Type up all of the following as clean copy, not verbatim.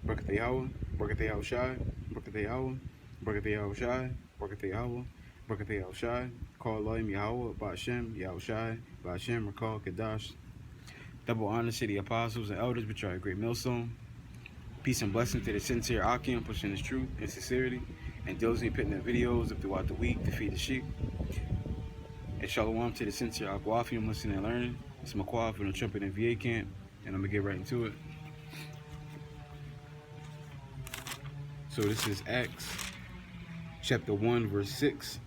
Barakatah Yahweh, Barakatah Yahweh Shai, Barakatah Yahweh, Barakatah Yahweh Shai, Barakatah Yahweh, Barakatah Yahweh Shai, call Elohim Yahweh, Ba'ashem, Yahweh Shai, Ba'ashem, Rakal, Kadash. Double honor to the apostles and elders, which are a great millstone. Peace and blessing to the sincere Akim, pushing his truth and sincerity, and diligently putting their videos up throughout the week to feed the sheep. And shalom to the sincere Aquafium, listening and learning. It's McQuad from the Trumpet and VA camp, and I'm going to get right into it. So this is Acts chapter 1, verse 6.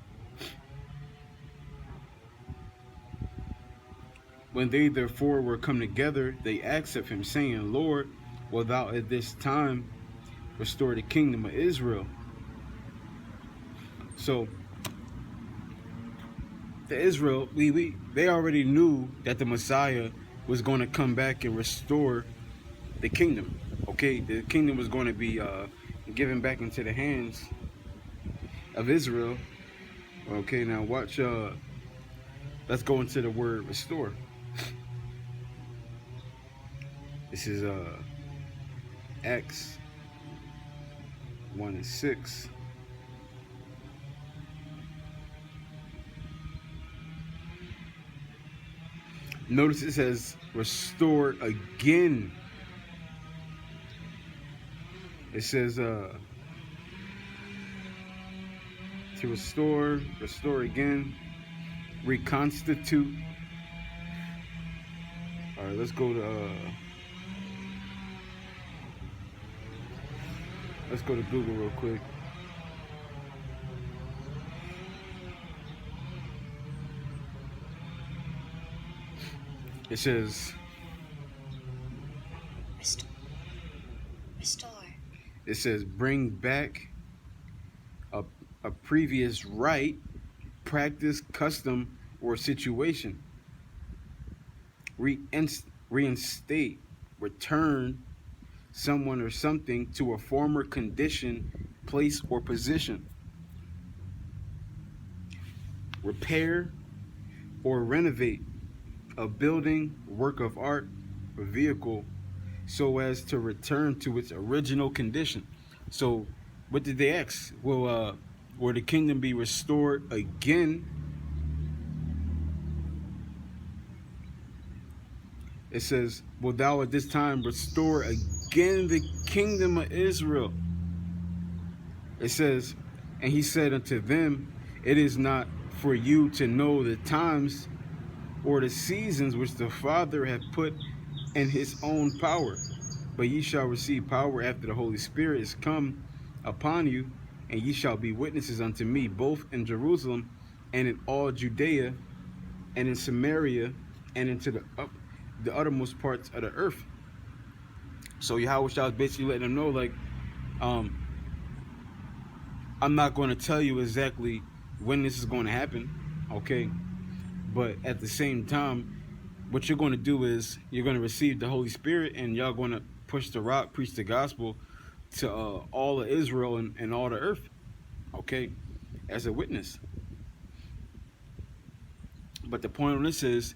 When they therefore were come together, they asked of him, saying, Lord, wilt thou at this time restore the kingdom of Israel? So the Israel, they already knew that the Messiah was going to come back and restore the kingdom. Okay, the kingdom was going to be given back into the hands of Israel. Okay, now watch. Let's go into the word restore. This is Acts 1 and 6. Notice it says restore again. It says to restore again, reconstitute. All right, let's go to Google real quick. It says restore. It says bring back a previous right, practice, custom, or situation. Reinstate, return someone or something to a former condition, place, or position. Repair or renovate a building, work of art, or vehicle so as to return to its original condition. So what did they ask? Will the kingdom be restored again? It says, will thou at this time restore again the kingdom of Israel? It says, and he said unto them, it is not for you to know the times or the seasons which the Father hath put in his own power, but ye shall receive power after the Holy Spirit is come upon you, and ye shall be witnesses unto me both in Jerusalem and in all Judea and in Samaria and into the uttermost parts of the earth. So Yahweh Shah was basically letting them know, like, I'm not going to tell you exactly when this is going to happen, okay? But at the same time, what you're going to do is you're going to receive the Holy Spirit, and y'all going to push the rock, preach the gospel to all of Israel and all the earth, okay, as a witness. But the point on this is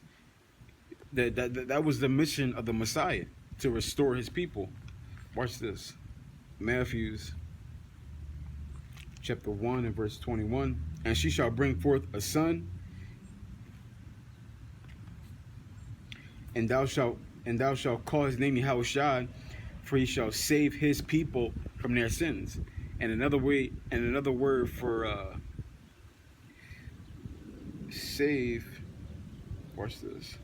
that was the mission of the Messiah, to restore his people. Watch this. Matthew chapter 1 and verse 21. And she shall bring forth a son, and thou shalt call his name Yahushua, for he shall save his people from their sins. And another word for save. Watch this.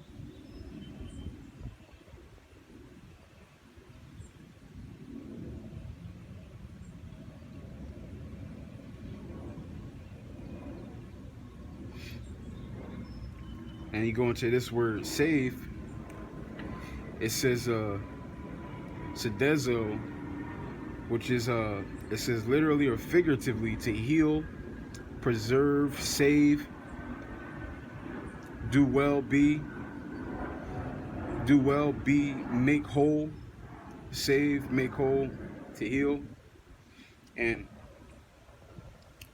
And you go into this word save. It says sedezo, which is it says literally or figuratively to heal, preserve, save, do well, be, make whole, save, make whole, to heal, and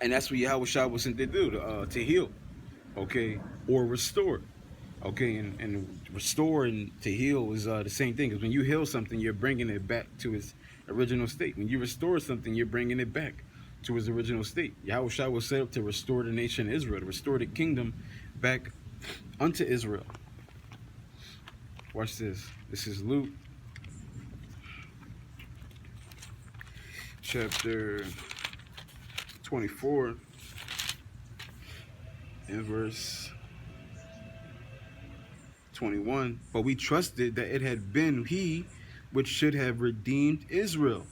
that's what Yahweh Shah was sent to do, to heal, okay, or restore. Okay, and restore and to heal is the same thing. Because when you heal something, you're bringing it back to its original state. When you restore something, you're bringing it back to its original state. Yahweh Shai was set up to restore the nation of Israel, to restore the kingdom back unto Israel. Watch this. This is Luke chapter 24 and verse 21. But we trusted that it had been he which should have redeemed Israel.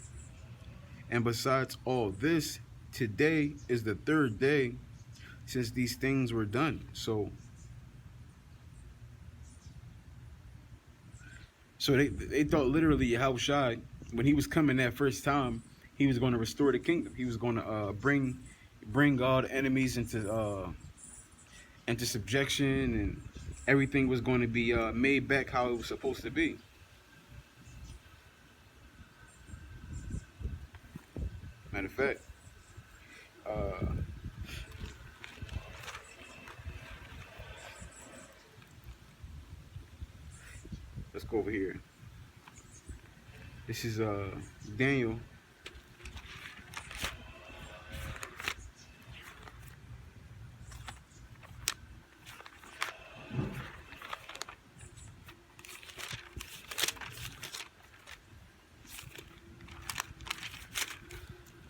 And besides all this, today is the third day since these things were done. So they thought literally Yahweh Shai, when he was coming that first time, he was going to restore the kingdom. He was going to bring all the enemies into subjection, and everything was going to be made back how it was supposed to be. Matter of fact, let's go over here. This is Daniel.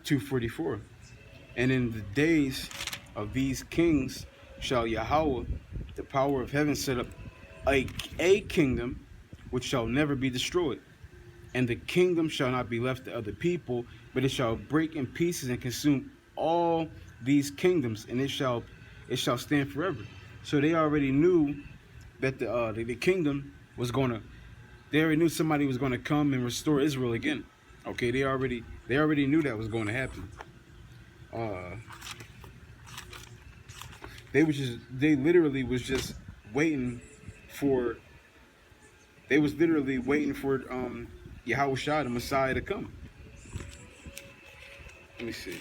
(2:44). And in the days of these kings shall Yahweh, the power of heaven, set up a kingdom which shall never be destroyed. And the kingdom shall not be left to other people, but it shall break in pieces and consume all these kingdoms, and it shall stand forever. So they already knew that the kingdom was gonna. They already knew somebody was gonna come and restore Israel again. Okay, they already knew that was going to happen. They literally was just waiting for. They was literally waiting for Yahweh Shai, the Messiah, to come. Let me see.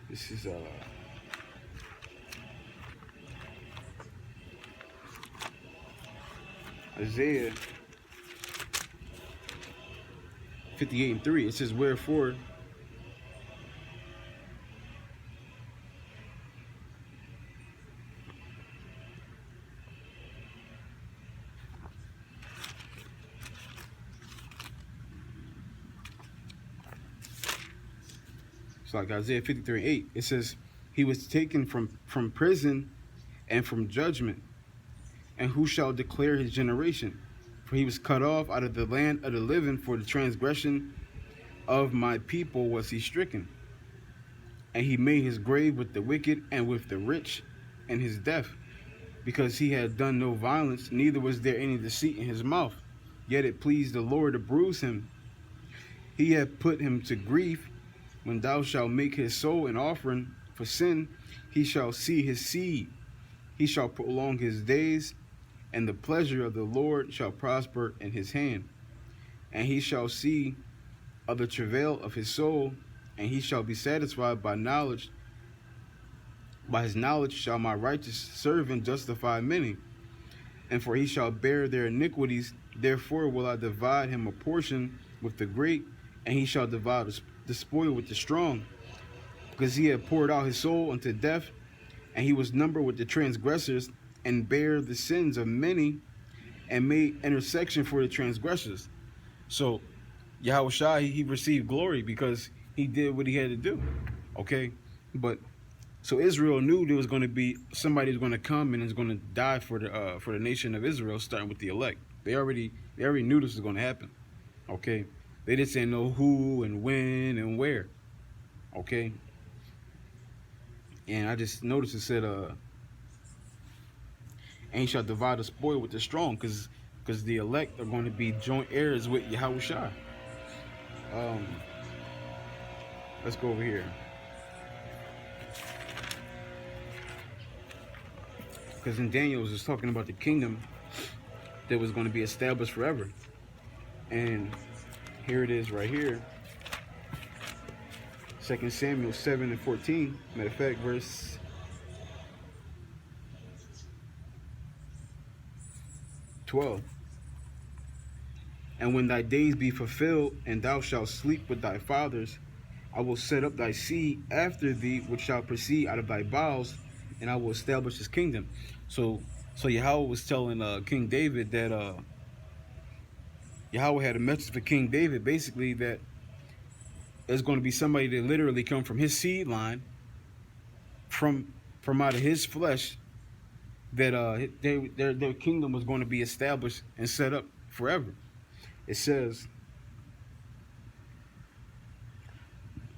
This is Isaiah 58:3. It says, wherefore it's like Isaiah 53:8. It says, he was taken from prison and from judgment. And who shall declare his generation? For he was cut off out of the land of the living. For the transgression of my people was he stricken. And he made his grave with the wicked and with the rich in his death, because he had done no violence, neither was there any deceit in his mouth. Yet it pleased the Lord to bruise him. He had put him to grief. When thou shalt make his soul an offering for sin, he shall see his seed. He shall prolong his days, and the pleasure of the Lord shall prosper in his hand. And he shall see of the travail of his soul, and he shall be satisfied by knowledge. By his knowledge shall my righteous servant justify many, and for he shall bear their iniquities. Therefore will I divide him a portion with the great, and he shall divide the spoil with the strong. Because he had poured out his soul unto death, and he was numbered with the transgressors, and bare the sins of many, and made intercession for the transgressors. So Yahweh Shai, he received glory because he did what he had to do. Okay, but so Israel knew there was going to be somebody who's going to come and is going to die for the nation of Israel, starting with the elect. They already knew this was going to happen. Okay, they just didn't know who and when and where. Okay, and I just noticed it said and he shall divide the spoil with the strong, because the elect are going to be joint heirs with Yahweh Shai. Let's go over here. Because in Daniel, it's talking about the kingdom that was going to be established forever. And here it is right here. 2 Samuel 7 and 14. Matter of fact, verse 12. And when thy days be fulfilled, and thou shalt sleep with thy fathers, I will set up thy seed after thee, which shall proceed out of thy bowels, and I will establish his kingdom. So Yahweh was telling King David that Yahweh had a message for King David, basically that there's going to be somebody that literally come from his seed line, from out of his flesh, that their kingdom was going to be established and set up forever. It says,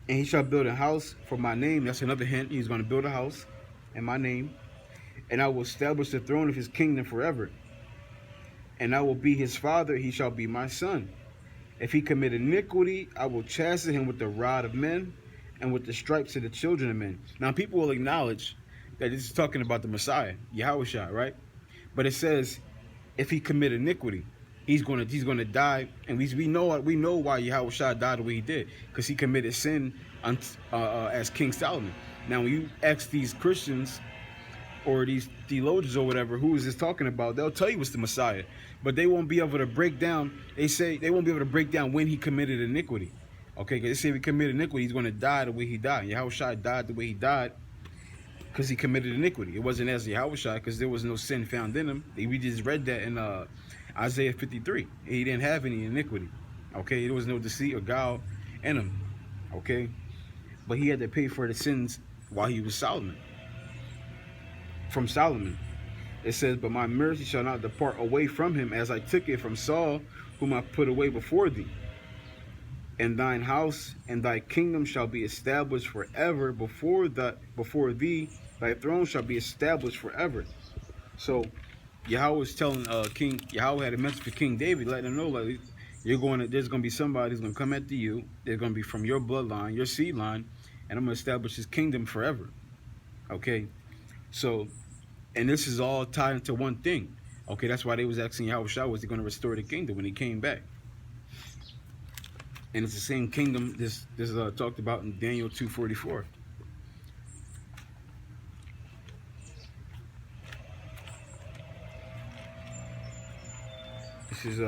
and he shall build a house for my name. That's another hint. He's going to build a house in my name, and I will establish the throne of his kingdom forever. And I will be his father, he shall be my son. If he commit iniquity, I will chasten him with the rod of men and with the stripes of the children of men. Now, people will acknowledge that this is talking about the Messiah, Yahushua, right? But it says, if he commit iniquity, he's gonna die, and we know why Yahushua died the way he did, because he committed sin as King Solomon. Now, when you ask these Christians or these theologians or whatever, who is this talking about? They'll tell you it's the Messiah, but they won't be able to break down. They say they won't be able to break down when he committed iniquity. Okay, because they say if he committed iniquity, he's going to die the way he died. Yahushua died the way he died because he committed iniquity. It wasn't as Yahushua because there was no sin found in him. We just read that in Isaiah 53. He didn't have any iniquity. Okay, there was no deceit or guile in him. Okay, but he had to pay for the sins while he was Solomon. From Solomon, it says, but my mercy shall not depart away from him, as I took it from Saul, whom I put away before thee. And thine house and thy kingdom shall be established forever before thee. Thy throne shall be established forever. So Yahweh was telling Yahweh had a message for King David, letting him know, like, there's gonna be somebody who's gonna come after you. They're gonna be from your bloodline, your seed line, and I'm gonna establish his kingdom forever. Okay, so, and this is all tied into one thing. Okay, that's why they was asking Yahushua, was he going to restore the kingdom when he came back? And it's the same kingdom this is talked about in Daniel 2:44. This is